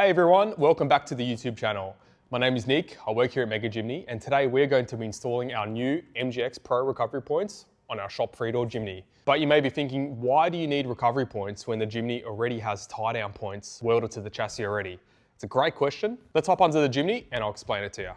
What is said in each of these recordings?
Hey everyone, welcome back to the YouTube channel. My name is Nick, I work here at Mega Jimny, and today we're going to be installing our new MGX Pro recovery points on our shop 3-door Jimny. But you may be thinking, why do you need recovery points when the Jimny already has tie-down points welded to the chassis already? It's a great question. Let's hop under the Jimny and I'll explain it to you.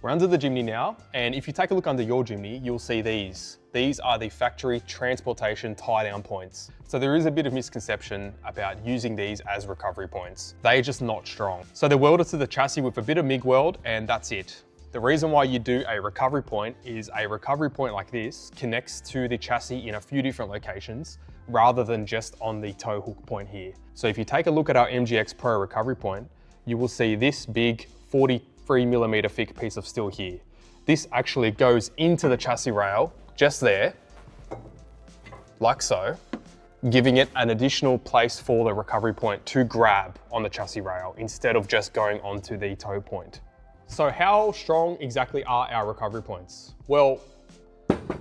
We're under the Jimny now, and if you take a look under your Jimny, you'll see these. These are the factory transportation tie-down points. So there is a bit of misconception about using these as recovery points. They're just not strong. So they're welded to the chassis with a bit of MIG weld, and that's it. The reason why you do a recovery point is a recovery point like this connects to the chassis in a few different locations rather than just on the tow hook point here. So if you take a look at our MGX Pro recovery point, you will see this big 43mm thick piece of steel here. This actually goes into the chassis rail just there, like so, giving it an additional place for the recovery point to grab on the chassis rail instead of just going onto the tow point. So how strong exactly are our recovery points? Well,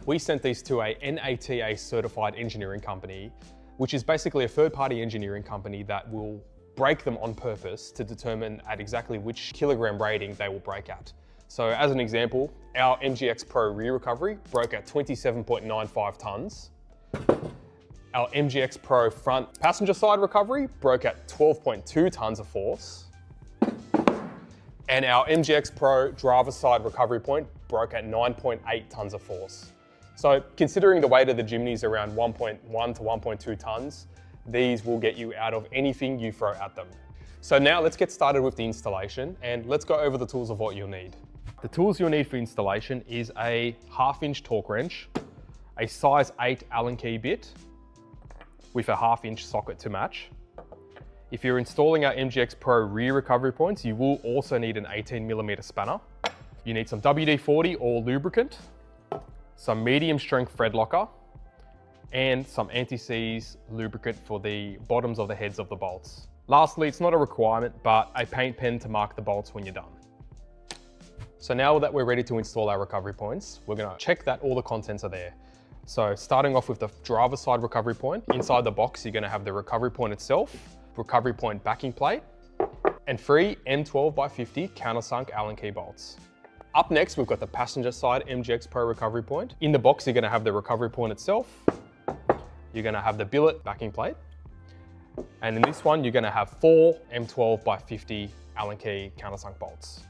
we sent these to a NATA certified engineering company, which is basically a third-party engineering company that will break them on purpose to determine at exactly which kilogram rating they will break at. So as an example, our MGX Pro rear recovery broke at 27.95 tons. Our MGX Pro front passenger side recovery broke at 12.2 tons of force. And our MGX Pro driver side recovery point broke at 9.8 tons of force. So considering the weight of the Jimny is around 1.1 to 1.2 tons, these will get you out of anything you throw at them. So now let's get started with the installation and let's go over the tools of what you'll need. The tools you'll need for installation is a 1/2-inch torque wrench, a size 8 Allen key bit with a 1/2-inch socket to match. If you're installing our MGX Pro rear recovery points, you will also need an 18mm spanner. You need some WD-40 or lubricant, some medium strength thread locker, and some anti-seize lubricant for the bottoms of the heads of the bolts. Lastly, it's not a requirement, but a paint pen to mark the bolts when you're done. So now that we're ready to install our recovery points, we're gonna check that all the contents are there. So starting off with the driver side recovery point, inside the box, you're gonna have the recovery point itself, recovery point backing plate, and 3 M12x50 countersunk Allen key bolts. Up next, we've got the passenger side MGX Pro recovery point. In the box, you're gonna have the recovery point itself. You're gonna have the billet backing plate. And in this one, you're gonna have 4 M12x50 Allen key countersunk bolts.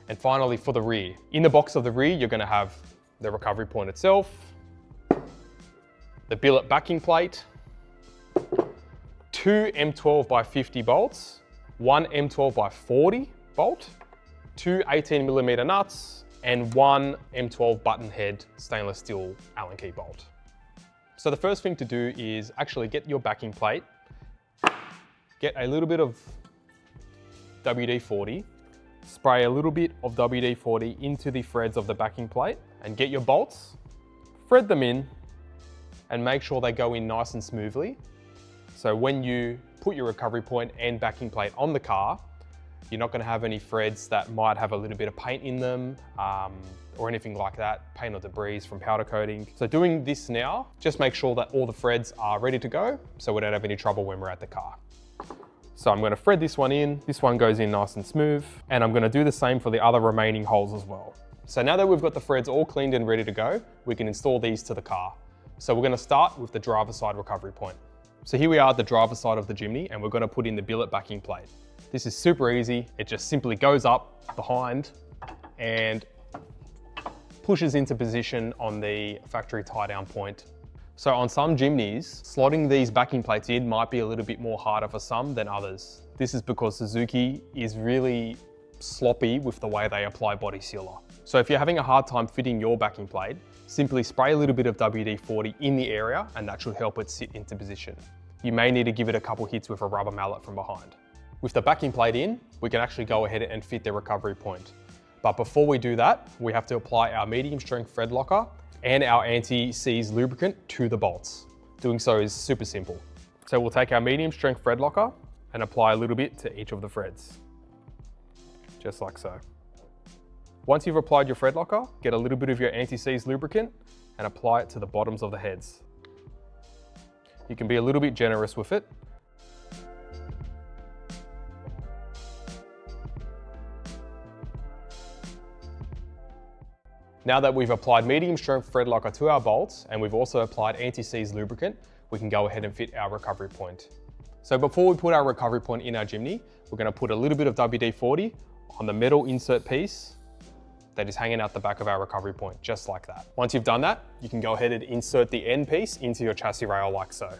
And finally, for the rear. In the box of the rear, you're gonna have the recovery point itself, the billet backing plate, 2 M12x50 bolts, 1 M12x40 bolt, 2 18mm nuts, and 1 M12 button head stainless steel Allen key bolt. So the first thing to do is actually get your backing plate, get a little bit of WD-40, spray a little bit of WD-40 into the threads of the backing plate, and get your bolts, thread them in, and make sure they go in nice and smoothly. So when you put your recovery point and backing plate on the car, you're not gonna have any threads that might have a little bit of paint in them or anything like that, paint or debris from powder coating. So doing this now, just make sure that all the threads are ready to go so we don't have any trouble when we're at the car. So I'm gonna thread this one in, this one goes in nice and smooth, and I'm gonna do the same for the other remaining holes as well. So now that we've got the threads all cleaned and ready to go, we can install these to the car. So we're gonna start with the driver side recovery point. So here we are at the driver side of the Jimny, and we're gonna put in the billet backing plate. This is super easy. It just simply goes up behind and pushes into position on the factory tie down point. So on some Jimnys, slotting these backing plates in might be a little bit more harder for some than others. This is because Suzuki is really sloppy with the way they apply body sealer. So if you're having a hard time fitting your backing plate, simply spray a little bit of WD-40 in the area and that should help it sit into position. You may need to give it a couple hits with a rubber mallet from behind. With the backing plate in, we can actually go ahead and fit the recovery point. But before we do that, we have to apply our medium strength thread locker and our anti-seize lubricant to the bolts. Doing so is super simple. So we'll take our medium strength thread locker and apply a little bit to each of the threads, just like so. Once you've applied your thread locker, get a little bit of your anti-seize lubricant and apply it to the bottoms of the heads. You can be a little bit generous with it. Now that we've applied medium strength thread locker to our bolts and we've also applied anti-seize lubricant, we can go ahead and fit our recovery point. So before we put our recovery point in our Jimny, we're going to put a little bit of WD-40 on the metal insert piece that is hanging out the back of our recovery point, just like that. Once you've done that, you can go ahead and insert the end piece into your chassis rail like so.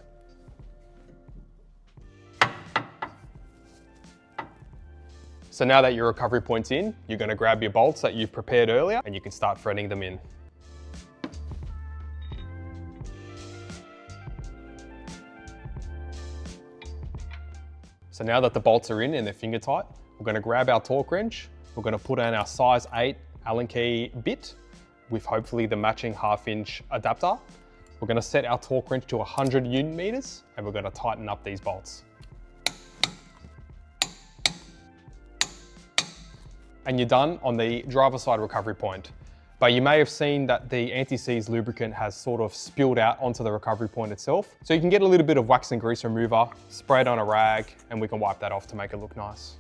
So now that your recovery point's in, you're going to grab your bolts that you've prepared earlier and you can start threading them in. So now that the bolts are in and they're finger tight, we're going to grab our torque wrench. We're going to put in our size 8 Allen key bit with hopefully the matching 1/2 inch adapter. We're going to set our torque wrench to 100 Newton meters and we're going to tighten up these bolts. And you're done on the driver's side recovery point. But you may have seen that the anti-seize lubricant has sort of spilled out onto the recovery point itself. So you can get a little bit of wax and grease remover, spray it on a rag, and we can wipe that off to make it look nice.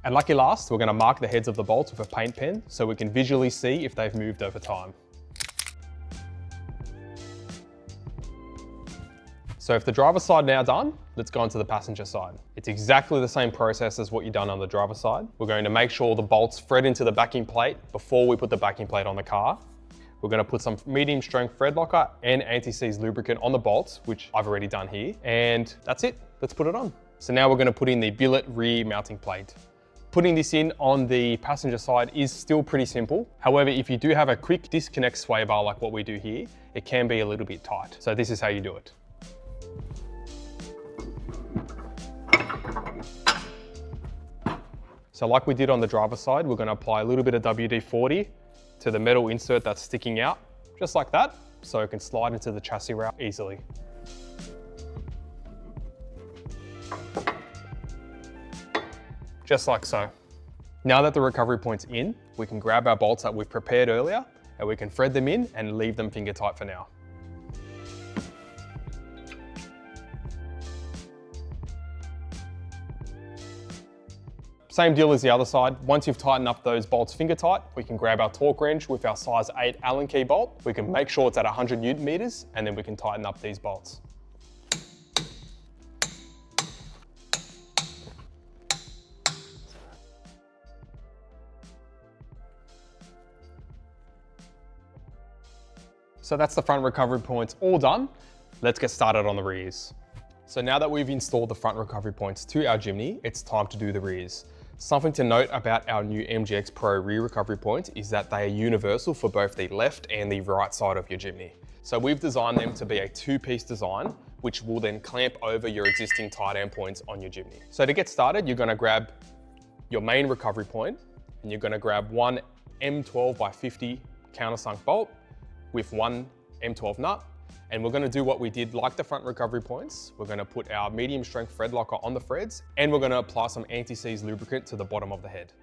And lucky last, we're going to mark the heads of the bolts with a paint pen so we can visually see if they've moved over time. So if the driver's side now done, let's go on to the passenger side. It's exactly the same process as what you've done on the driver's side. We're going to make sure the bolts thread into the backing plate before we put the backing plate on the car. We're going to put some medium strength thread locker and anti-seize lubricant on the bolts, which I've already done here. And that's it, let's put it on. So now we're going to put in the billet rear mounting plate. Putting this in on the passenger side is still pretty simple. However, if you do have a quick disconnect sway bar like what we do here, it can be a little bit tight. So this is how you do it. So like we did on the driver's side, we're going to apply a little bit of WD-40 to the metal insert that's sticking out, just like that, so it can slide into the chassis rail easily. Just like so. Now that the recovery point's in, we can grab our bolts that we've prepared earlier and we can thread them in and leave them finger tight for now. Same deal as the other side. Once you've tightened up those bolts finger tight, we can grab our torque wrench with our size 8 Allen key bolt. We can make sure it's at 100 Newton meters and then we can tighten up these bolts. So that's the front recovery points all done. Let's get started on the rears. So now that we've installed the front recovery points to our Jimny, it's time to do the rears. Something to note about our new MGX Pro rear recovery points is that they are universal for both the left and the right side of your Jimny. So we've designed them to be a 2-piece design, which will then clamp over your existing tight end points on your Jimny. So to get started, you're gonna grab your main recovery point and you're gonna grab one M12 by 50 countersunk bolt with one M12 nut. And we're gonna do what we did like the front recovery points. We're gonna put our medium strength thread locker on the threads and we're gonna apply some anti-seize lubricant to the bottom of the head.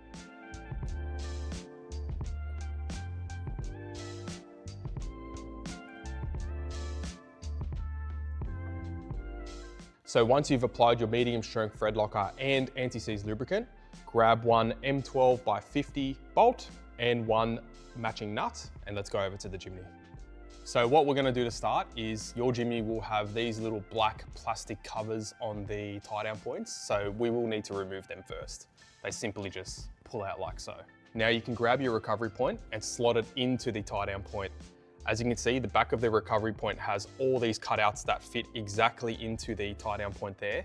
So once you've applied your medium strength thread locker and anti-seize lubricant, grab one M12 by 50 bolt and one matching nut, and let's go over to the Jimny. So what we're gonna do to start is your Jimny will have these little black plastic covers on the tie down points, so we will need to remove them first. They simply just pull out like so. Now you can grab your recovery point and slot it into the tie down point. As you can see, the back of the recovery point has all these cutouts that fit exactly into the tie down point there.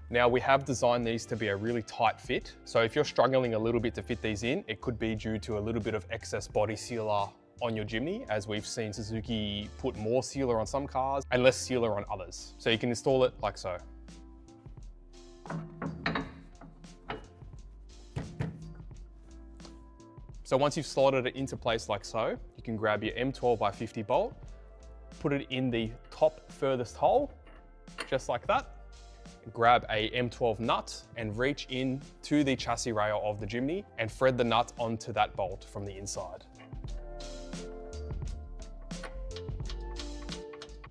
Now we have designed these to be a really tight fit. So if you're struggling a little bit to fit these in, it could be due to a little bit of excess body sealer on your Jimny, as we've seen Suzuki put more sealer on some cars and less sealer on others. So you can install it like so. So once you've slotted it into place like so, you can grab your M12 by 50 bolt, put it in the top furthest hole, just like that. Grab a M12 nut and reach in to the chassis rail of the Jimny and thread the nut onto that bolt from the inside.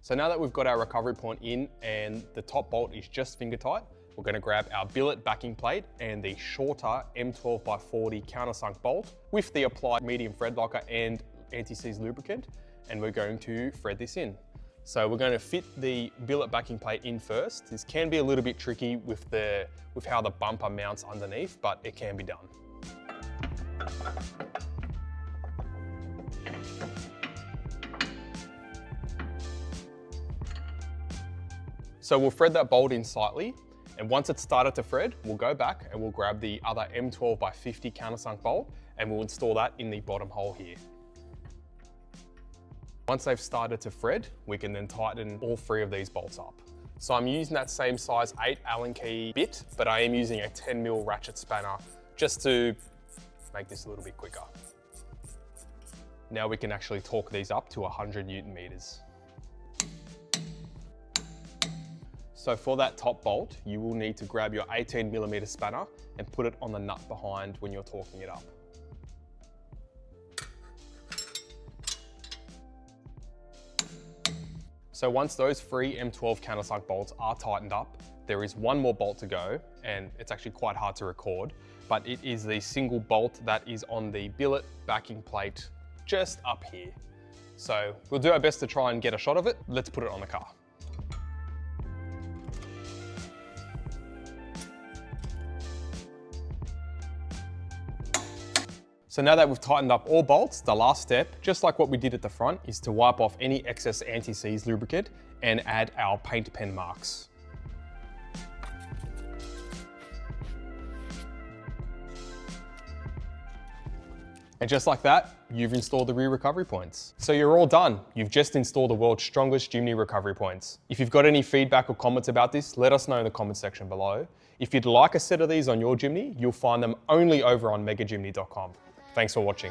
So now that we've got our recovery point in and the top bolt is just finger tight, we're going to grab our billet backing plate and the shorter M12x40 countersunk bolt with the applied medium thread locker and anti-seize lubricant, and we're going to thread this in. So we're going to fit the billet backing plate in first. This can be a little bit tricky with how the bumper mounts underneath, but it can be done. So we'll thread that bolt in slightly, and once it's started to thread, we'll go back and we'll grab the other M12x50 countersunk bolt and we'll install that in the bottom hole here. Once they've started to thread, we can then tighten all three of these bolts up. So I'm using that same size 8 Allen key bit, but I am using a 10mm ratchet spanner just to make this a little bit quicker. Now we can actually torque these up to 100 Newton meters. So for that top bolt, you will need to grab your 18mm spanner and put it on the nut behind when you're torquing it up. So once those three M12 countersunk bolts are tightened up, there is one more bolt to go, and it's actually quite hard to record, but it is the single bolt that is on the billet backing plate just up here. So we'll do our best to try and get a shot of it. Let's put it on the car. So now that we've tightened up all bolts, the last step, just like what we did at the front, is to wipe off any excess anti-seize lubricant and add our paint pen marks. And just like that, you've installed the rear recovery points. So you're all done. You've just installed the world's strongest Jimny recovery points. If you've got any feedback or comments about this, let us know in the comment section below. If you'd like a set of these on your Jimny, you'll find them only over on megajimny.com. Thanks for watching.